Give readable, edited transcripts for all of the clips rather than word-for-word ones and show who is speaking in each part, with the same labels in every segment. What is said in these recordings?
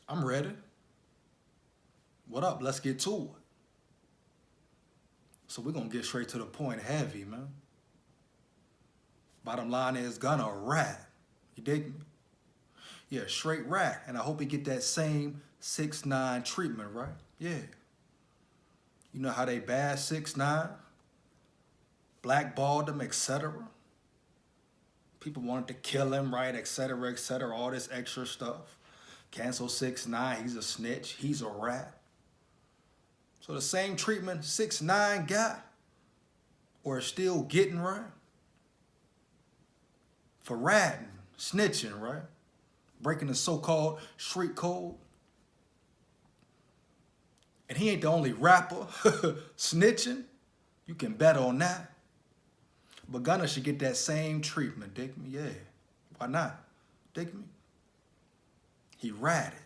Speaker 1: I'm ready. What up? Let's get to it. So we're going to get straight to the point heavy, man. Bottom line is Gunna a rat. You dig me? Yeah, straight rat. And I hope he get that same 6'9" treatment, right? Yeah. You know how they bad 6'9", blackballed him, etc. People wanted to kill him, right, etc., all this extra stuff. Cancel 6'9", he's a snitch, he's a rat. So the same treatment 6'9" got, or is still getting, right? For ratting, snitching, right? Breaking the so-called street code. And he ain't the only rapper snitching. You can bet on that. But Gunna should get that same treatment, dig me? Yeah. Why not? Dig me? He ratted.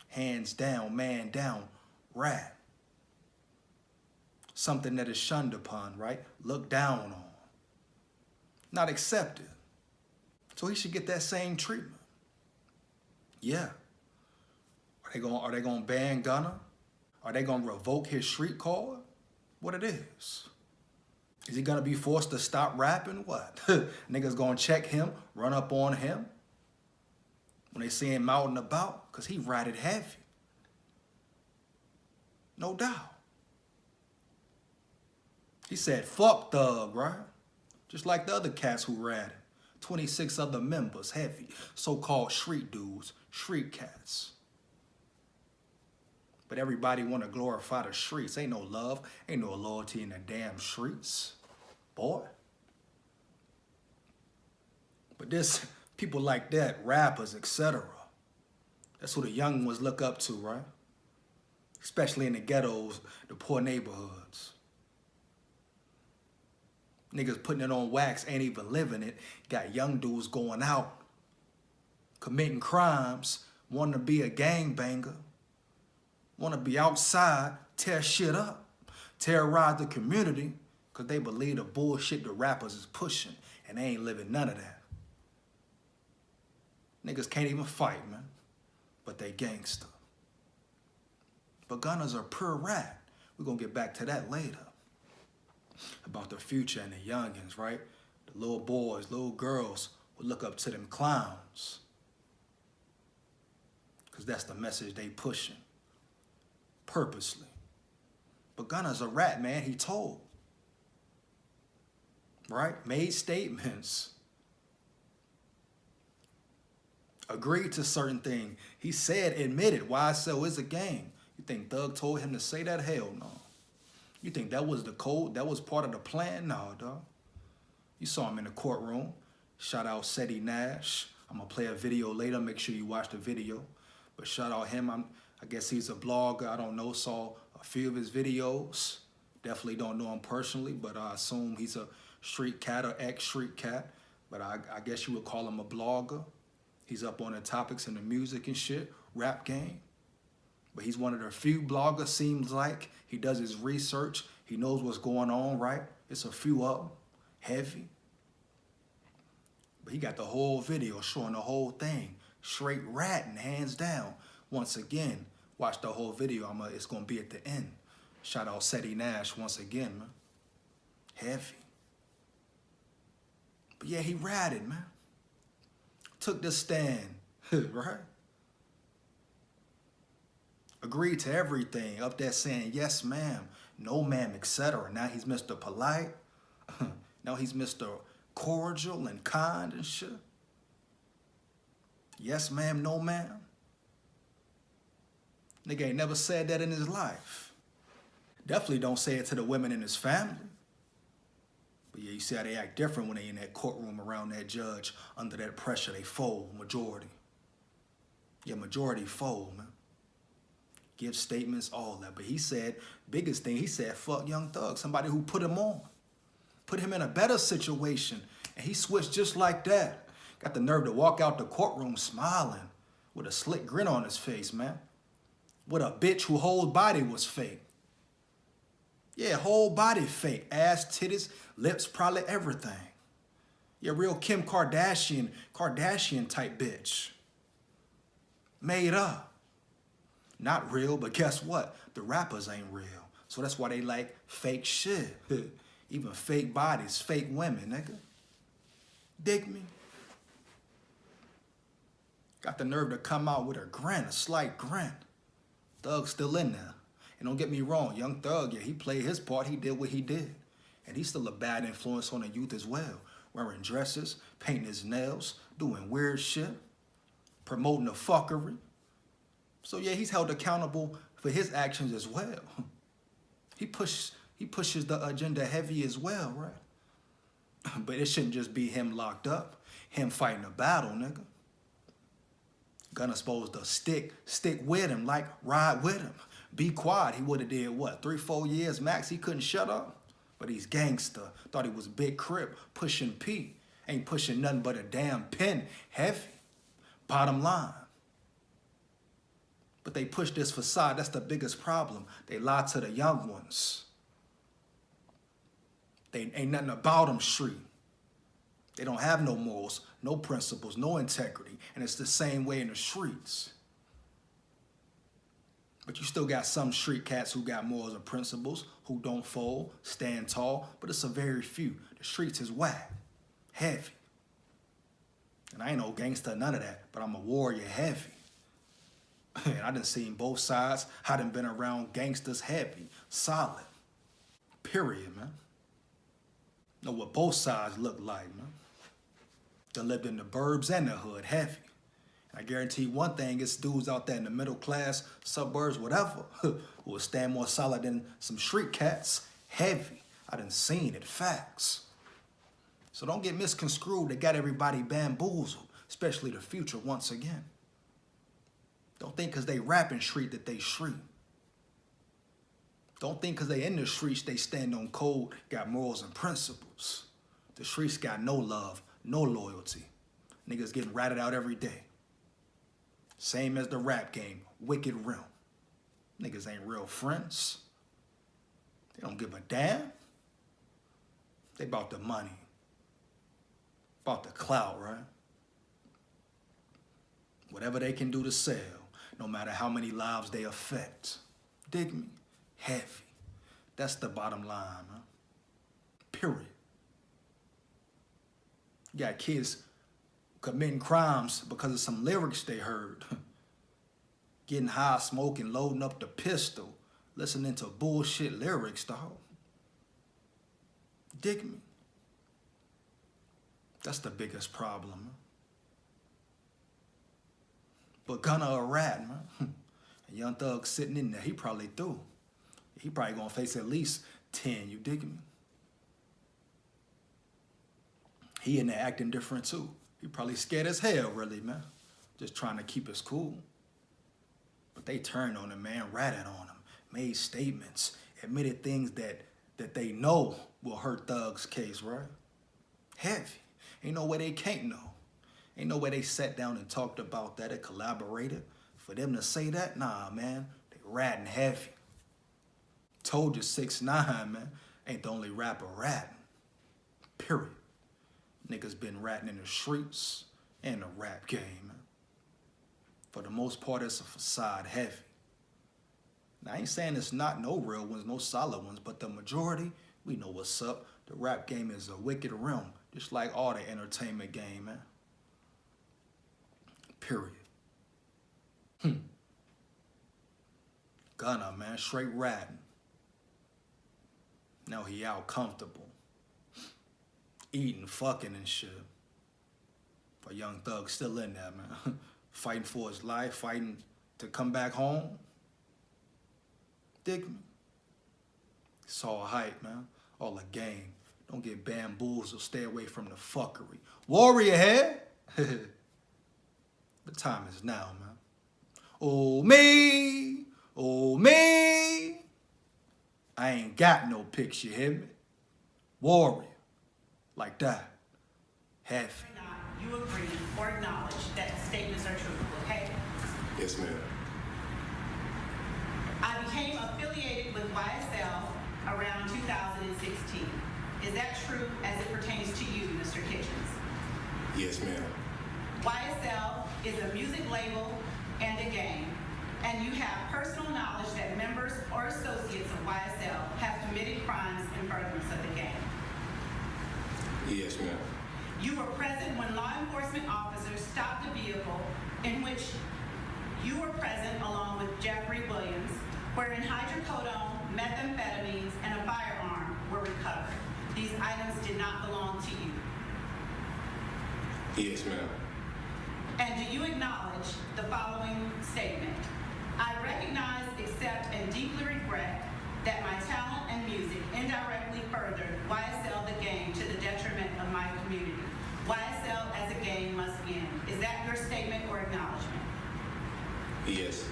Speaker 1: Hands down, man down, rat. Something that is shunned upon, right? Looked down on. Not accepted. So he should get that same treatment. Yeah. Are they gonna ban Gunna? Are they gonna revoke his street card? What it is? Is he gonna be forced to stop rapping? What? Niggas gonna check him, run up on him when they see him out and about? Cause he ratted heavy. No doubt. He said, fuck Thug, right? Just like the other cats who ratted. 26 other members, heavy. So-called street dudes, street cats. But everybody want to glorify the streets. Ain't no love, ain't no loyalty in the damn streets, boy. But this, people like that, rappers, etc. That's who the young ones look up to, right? Especially in the ghettos, the poor neighborhoods. Niggas putting it on wax, ain't even living it. Got young dudes going out, committing crimes, wanting to be a gangbanger, want to be outside, tear shit up, terrorize the community, because they believe the bullshit the rappers is pushing, and they ain't living none of that. Niggas can't even fight, man, but they gangster. But Gunna's a pure rat. We're going to get back to that later. About the future and the youngins, right? The little boys, little girls will look up to them clowns. Because that's the message they pushing. Purposely. But Gunna's a rat, man. He told. Right? Made statements. Agreed to certain things. He said, admitted, YSL is a gang. You think Thug told him to say that? Hell no. You think that was the code? That was part of the plan? No, dog. You saw him in the courtroom. Shout out Seti Nash. I'm going to play a video later. Make sure you watch the video. But shout out him. I guess he's a blogger. I don't know. Saw a few of his videos. Definitely don't know him personally, but I assume he's a street cat or ex-street cat. But I guess you would call him a blogger. He's up on the topics in the music and shit, rap game. But he's one of the few bloggers, seems like. He does his research. He knows what's going on, right? It's a few of them, heavy. But he got the whole video showing the whole thing. Straight ratting, hands down. Once again, watch the whole video. It's going to be at the end. Shout out Seti Nash once again, man. Heavy. But yeah, he ratted, man. Took the stand, right? Agreed to everything, up there saying, yes, ma'am, no, ma'am, etc. Now he's Mr. Polite. Now he's Mr. Cordial and kind and shit. Yes, ma'am, no, ma'am. Nigga ain't never said that in his life. Definitely don't say it to the women in his family. But yeah, you see how they act different when they in that courtroom around that judge. Under that pressure, they fold, majority. Yeah, majority fold, man. Give statements, all that. But he said, biggest thing, he said, fuck Young Thug, somebody who put him on. Put him in a better situation. And he switched just like that. Got the nerve to walk out the courtroom smiling with a slick grin on his face, man. With a bitch whose whole body was fake. Yeah, whole body fake. Ass, titties, lips, probably everything. Yeah, real Kim Kardashian type bitch. Made up. Not real, but guess what? The rappers ain't real. So that's why they like fake shit. Even fake bodies, fake women, nigga. Dig me? Got the nerve to come out with a grin, a slight grin. Thug's still in there. And don't get me wrong, Young Thug, yeah, he played his part, he did what he did. And he's still a bad influence on the youth as well. Wearing dresses, painting his nails, doing weird shit, promoting the fuckery. So yeah, he's held accountable for his actions as well. He pushes the agenda heavy as well, right? But it shouldn't just be him locked up, him fighting a battle, nigga. Gunna's supposed to stick with him, like ride with him. Be quiet. He would have did what, 3-4 years max? He couldn't shut up. But he's gangster. Thought he was Big Crip, pushing P. Ain't pushing nothing but a damn pen, heavy. Bottom line. But they push this facade. That's the biggest problem. They lie to the young ones. They ain't nothing about them street. They don't have no morals, no principles, no integrity. And it's the same way in the streets. But you still got some street cats who got morals and principles, who don't fold, stand tall, but it's a very few. The streets is whack, heavy. And I ain't no gangster, none of that, but I'm a warrior heavy. And I done seen both sides. I done been around gangsters heavy, solid, period, man. Know what both sides look like, man. Done lived in the burbs and the hood, heavy. I guarantee one thing, it's dudes out there in the middle class, suburbs, whatever, who will stand more solid than some street cats, heavy. I done seen it, facts. So don't get misconstrued. They got everybody bamboozled, especially the future once again. Don't think because they rapping street that they street. Don't think because they in the streets they stand on code, got morals and principles. The streets got no love, no loyalty. Niggas getting ratted out every day. Same as the rap game, wicked realm. Niggas ain't real friends. They don't give a damn. They about the money. About the clout, right? Whatever they can do to sell, no matter how many lives they affect. Dig me? Heavy. That's the bottom line, man. Period. You got kids committing crimes because of some lyrics they heard. Getting high, smoking, loading up the pistol, listening to bullshit lyrics, dog. Dig me? That's the biggest problem, man. But Gunna a rat, man. And Young Thug sitting in there, he probably through. He probably gonna face at least 10, you dig me? He in there acting different too. He probably scared as hell, really, man. Just trying to keep us cool. But they turned on him, man, ratted on him, made statements, admitted things that they know will hurt Thug's case, right? Heavy. Ain't no way they can't know. Ain't no way they sat down and talked about that and collaborated. For them to say that, nah, man, they ratting heavy. Told you 6ix9ine, man, ain't the only rapper ratting. Period. Niggas been ratting in the streets and the rap game, man. For the most part, it's a facade heavy. Now, I ain't saying it's not no real ones, no solid ones, but the majority, we know what's up. The rap game is a wicked realm, just like all the entertainment game, man. Period. Gunna, man, straight ratting. Now he out comfortable. Eating, fucking and shit. But Young Thug still in there, man. Fighting for his life, fighting to come back home. Dig me? It's all hype, man. All a game. Don't get bamboozled. Stay away from the fuckery. Warrior head. The time is now, man. Oh, me. Oh, me. I ain't got no picture, hear me? Warrior. Like that. Heavy.
Speaker 2: You agree or acknowledge that statements are true, okay?
Speaker 3: Yes, ma'am.
Speaker 2: I became affiliated with YSL around 2016. Is that true as it pertains to you, Mr. Kitchens?
Speaker 3: Yes, ma'am.
Speaker 2: YSL is a music label and a game, and you have personal knowledge that members or associates of YSL have committed crimes in furtherance of the gang.
Speaker 3: Yes, ma'am.
Speaker 2: You were present when law enforcement officers stopped a vehicle in which you were present along with Jeffrey Williams, wherein hydrocodone, methamphetamines, and a firearm were recovered. These items did not belong to you.
Speaker 3: Yes, ma'am.
Speaker 2: And do you acknowledge the following statement? I recognize, accept, and deeply regret that my talent and music indirectly furthered YSL the gang to the detriment of my community. YSL as a gang must end. Is that your statement or acknowledgement?
Speaker 3: Yes.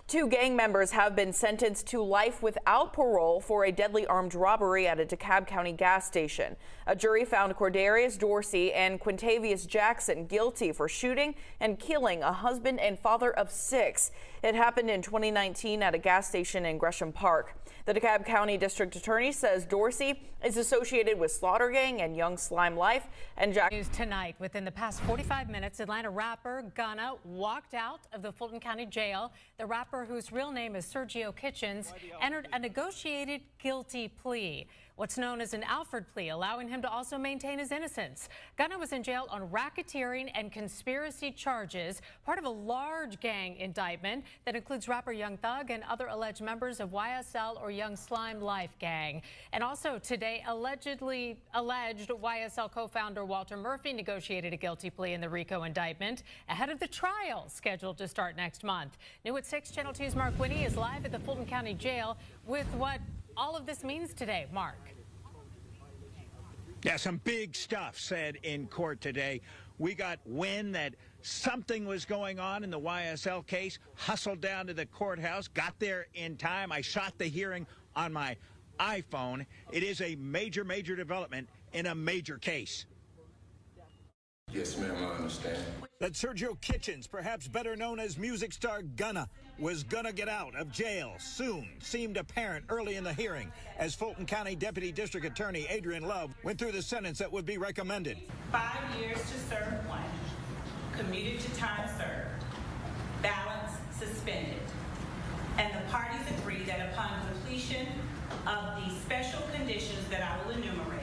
Speaker 4: 2 gang members have been sentenced to life without parole for a deadly armed robbery at a DeKalb County gas station. A jury found Cordarius Dorsey and Quintavious Jackson guilty for shooting and killing a husband and father of 6. It happened in 2019 at a gas station in Gresham Park. The DeKalb County District Attorney says Dorsey is associated with Slaughter Gang and Young Slime Life, and Jackson.
Speaker 5: News tonight. Within the past 45 minutes, Atlanta rapper Gunna walked out of the Fulton County Jail. The rapper, whose real name is Sergio Kitchens, entered a negotiated guilty plea, what's known as an Alford plea, allowing him to also maintain his innocence. Gunna was in jail on racketeering and conspiracy charges, part of a large gang indictment that includes rapper Young Thug and other alleged members of YSL or Young Slime Life gang. And also today, alleged YSL co-founder Walter Murphy negotiated a guilty plea in the RICO indictment ahead of the trial scheduled to start next month. New at 6, Channel 2's Mark Winnie is live at the Fulton County Jail with what all of this means today. Mark.
Speaker 6: Yeah, some big stuff said in court today. We got wind that something was going on in the YSL case, hustled down to the courthouse, got there in time. I shot the hearing on my iPhone. It is a major development in a major case.
Speaker 3: Yes, ma'am, I understand.
Speaker 6: That Sergio Kitchens, perhaps better known as music star Gunna, was gonna get out of jail soon seemed apparent early in the hearing as Fulton County Deputy District Attorney Adrian Love went through the sentence that would be recommended.
Speaker 2: 5 years to serve 1, commuted to time served, balance suspended. And the parties agree that upon completion of the special conditions that I will enumerate,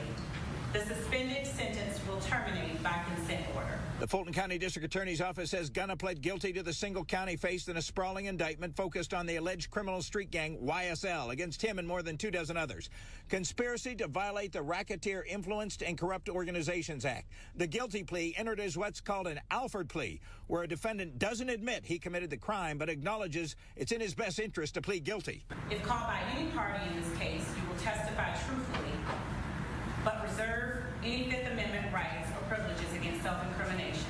Speaker 2: the suspended sentence will terminate by consent order.
Speaker 6: The Fulton County District Attorney's Office says Gunna pled guilty to the single count he faced in a sprawling indictment focused on the alleged criminal street gang YSL against him and more than 24 others. Conspiracy to violate the Racketeer Influenced and Corrupt Organizations Act. The guilty plea entered as what's called an Alford plea, where a defendant doesn't admit he committed the crime but acknowledges it's in his best interest to plead guilty.
Speaker 2: If called by any party in this case, you will testify truthfully, but reserve any Fifth Amendment rights or privileges against self-incrimination.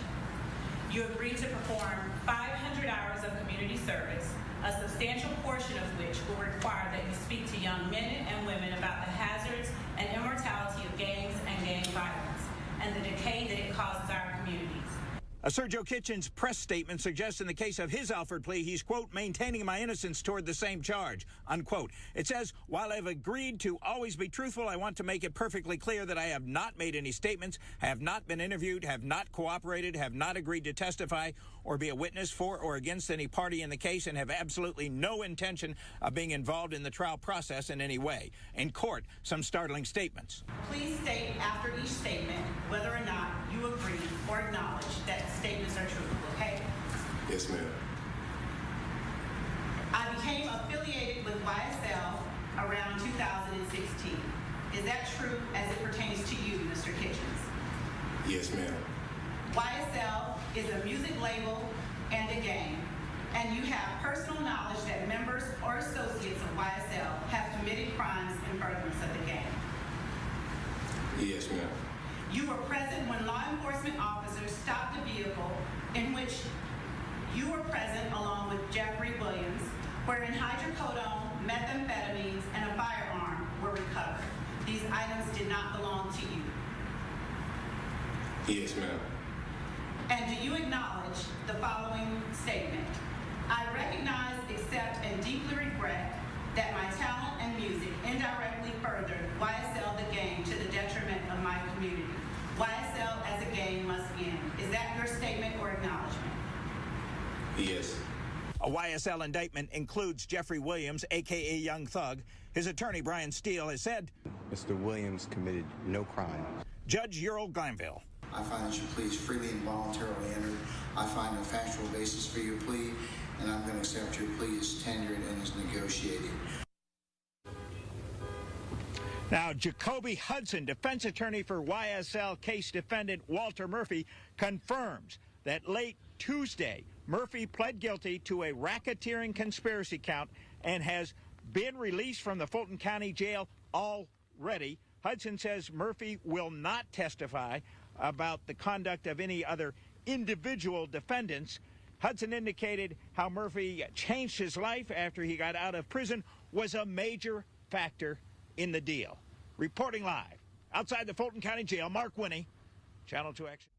Speaker 2: You agree to perform 500 hours of community service, a substantial portion of which will require that you speak to young men and women about the hazards and immortality of gangs and gang violence, and the decay that it causes our communities.
Speaker 6: A Sergio Kitchens press statement suggests in the case of his Alford plea, he's, quote, maintaining my innocence toward the same charge, unquote. It says, while I've agreed to always be truthful, I want to make it perfectly clear that I have not made any statements, have not been interviewed, have not cooperated, have not agreed to testify or be a witness for or against any party in the case, and have absolutely no intention of being involved in the trial process in any way. In court, some startling statements.
Speaker 2: Please state after each statement whether or not you agree or acknowledge that statements are truthful, okay?
Speaker 3: Yes, ma'am.
Speaker 2: I became affiliated with YSL around 2016. Is that true as it pertains to you, Mr. Kitchens?
Speaker 3: Yes, ma'am.
Speaker 2: YSL is a music label and a gang, and you have personal knowledge that members or associates of YSL have committed crimes in furtherance of the gang.
Speaker 3: Yes, ma'am.
Speaker 2: You were present when law enforcement officers stopped a vehicle in which you were present along with Jeffrey Williams, wherein hydrocodone, methamphetamines, and a firearm were recovered. These items did not belong to you.
Speaker 3: Yes, ma'am.
Speaker 2: And do you acknowledge the following statement? I recognize, accept, and deeply regret that my talent and music indirectly furthered YSL the gang to the detriment of my community. YSL as a gang must end. Is that your statement or acknowledgement?
Speaker 3: Yes.
Speaker 6: A YSL indictment includes Jeffrey Williams, a.k.a. Young Thug. His attorney, Brian Steele, has said
Speaker 7: Mr. Williams committed no crime.
Speaker 6: Judge Ural Glanville.
Speaker 8: I find that your plea is freely and voluntarily entered. I find no factual basis for your plea, and I'm going to accept your plea as tendered and as negotiated.
Speaker 6: Now, Jacoby Hudson, defense attorney for YSL case defendant Walter Murphy, confirms that late Tuesday, Murphy pled guilty to a racketeering conspiracy count and has been released from the Fulton County Jail already. Hudson says Murphy will not testify about the conduct of any other individual defendants. Hudson indicated how Murphy changed his life after he got out of prison was a major factor in the deal. Reporting live outside the Fulton County Jail, Mark Winnie, Channel 2 Action.